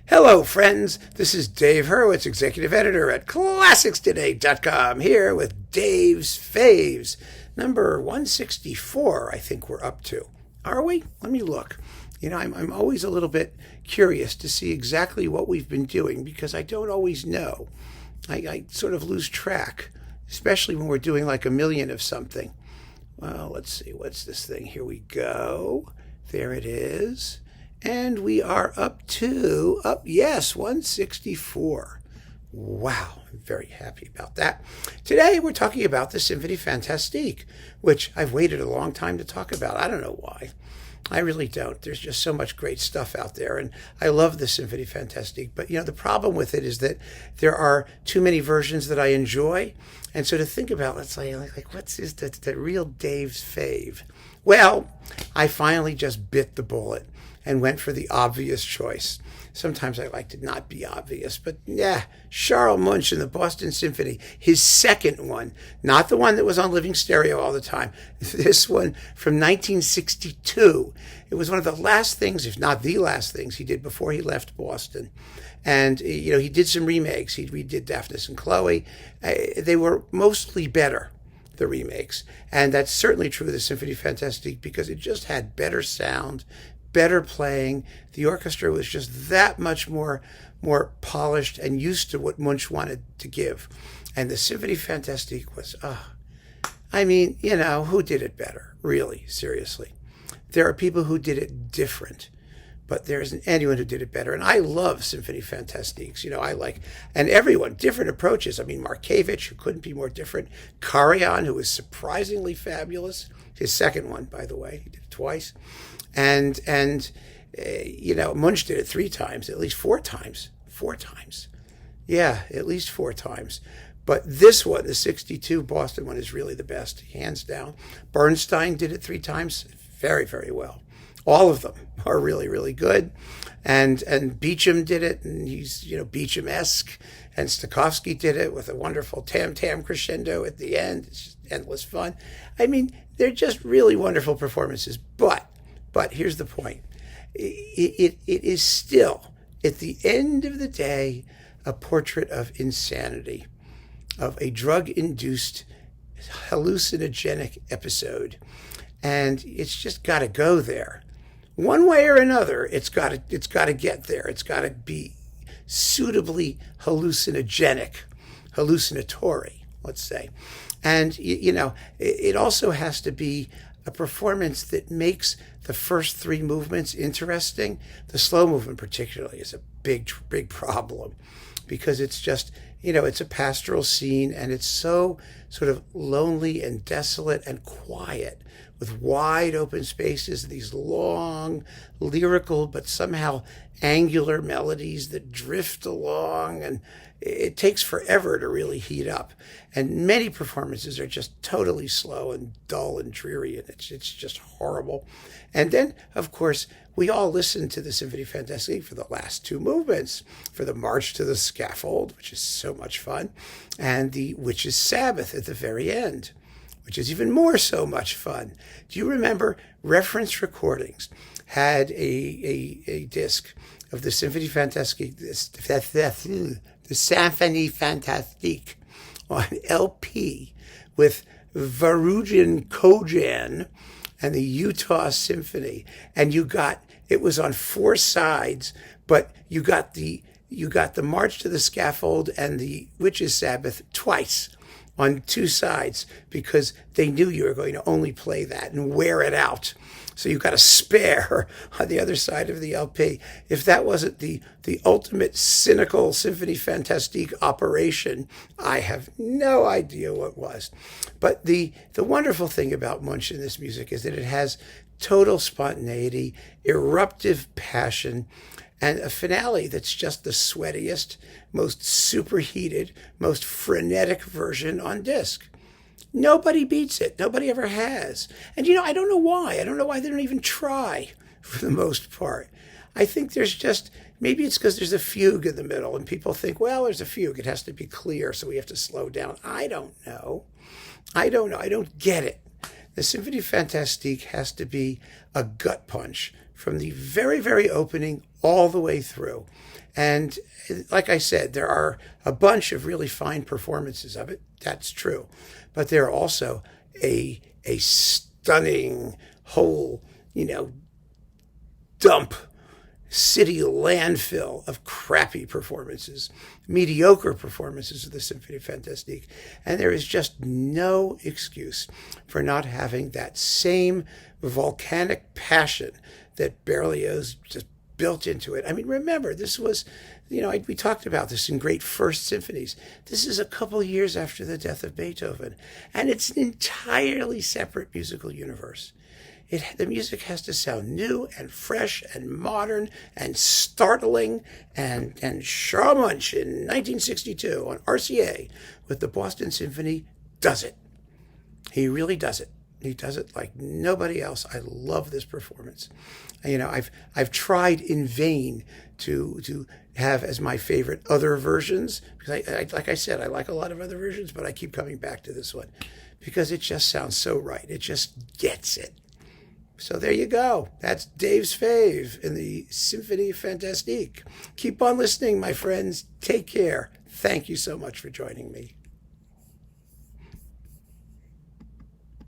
Hello, friends. This is Dave Hurwitz, Executive Editor at ClassicsToday.com, here with Dave's Faves. Number 164, I think we're up to. Are we? Let me look. I'm always a little bit curious to see exactly what we've been doing because I don't always know. I sort of lose track, especially when we're doing like a million of something. Well, let's see. What's this thing? Here we go. There it is. And we are up to, 164. Wow, I'm very happy about that. Today we're talking about the Symphony Fantastique, which I've waited a long time to talk about. I don't know why. I really don't. There's just so much great stuff out there, and I love the Symphony Fantastique. But, the problem with it is that there are too many versions that I enjoy. And so to think about, let's say, what's the real Dave's fave? Well, I finally just bit the bullet and went for the obvious choice. Sometimes I like to not be obvious, but Charles Munch and the Boston Symphony, his second one, not the one that was on Living Stereo all the time. This one from 1962. It was one of the last things, if not the last things, he did before he left Boston. And, he did some remakes. He redid Daphnis and Chloe. They were mostly better, the remakes. And that's certainly true of the Symphony Fantastique because it just had better sound, better playing. The orchestra was just that much more polished and used to what Munch wanted to give. And the Symphony Fantastique was, who did it better? Really, seriously. There are people who did it different, but there isn't anyone who did it better. And I love Symphony Fantastiques. I like, and everyone, different approaches. Markevich, who couldn't be more different. Karajan, who was surprisingly fabulous. His second one, by the way, he did it twice. And Munch did it three times, at least four times. Yeah, at least four times. But this one, the 62 Boston one, is really the best, hands down. Bernstein did it three times, very, very well. All of them are really, really good. And Beecham did it, and he's, Beecham-esque. And Stokowski did it with a wonderful tam-tam crescendo at the end. It's just endless fun. They're just really wonderful performances. But here's the point. It is still, at the end of the day, a portrait of insanity, of a drug-induced hallucinogenic episode. And it's just got to go there. One way or another, it's got to get there. It's got to be suitably hallucinatory, let's say. And, it also has to be a performance that makes the first three movements interesting. The slow movement particularly is a big, big problem because it's just, it's a pastoral scene and it's so sort of lonely and desolate and quiet with wide open spaces, these long, lyrical, but somehow angular melodies that drift along, and it takes forever to really heat up. And many performances are just totally slow and dull and dreary, and it's just horrible. And then, of course, we all listen to the Symphony Fantastique for the last two movements, for the March to the Scaffold, which is so much fun, and the Witch's Sabbath at the very end, which is even more so much fun. Do you remember Reference Recordings had a disc of the Symphony Fantastique, the Symphony Fantastique on LP with Varujan Kojan and the Utah Symphony, and it was on four sides, but you got the March to the Scaffold and the Witch's Sabbath twice on two sides because they knew you were going to only play that and wear it out. So you got a spare on the other side of the LP. If that wasn't the ultimate cynical Symphony Fantastique operation, I have no idea what was. But the wonderful thing about Munch in this music is that it has total spontaneity, eruptive passion, and a finale that's just the sweatiest, most superheated, most frenetic version on disc. Nobody beats it. Nobody ever has. And, I don't know why. I don't know why they don't even try for the most part. I think maybe it's because there's a fugue in the middle and people think, well, there's a fugue. It has to be clear, so we have to slow down. I don't know. I don't get it. The Symphony Fantastique has to be a gut punch from the very, very opening all the way through. And like I said, there are a bunch of really fine performances of it. That's true. But there are also a stunning whole, dump city landfill of crappy performances, mediocre performances of the Symphonie Fantastique. And there is just no excuse for not having that same volcanic passion that Berlioz just built into it. I mean, remember, this was, we talked about this in great first symphonies. This is a couple years after the death of Beethoven, and it's an entirely separate musical universe. The music has to sound new and fresh and modern and startling. And Charles Munch in 1962 on RCA with the Boston Symphony does it. He really does it. He does it like nobody else. I love this performance. I've tried in vain to have as my favorite other versions, because like I said, I like a lot of other versions, but I keep coming back to this one because it just sounds so right. It just gets it. So there you go. That's Dave's fave in the Symphonie Fantastique. Keep on listening, my friends. Take care. Thank you so much for joining me.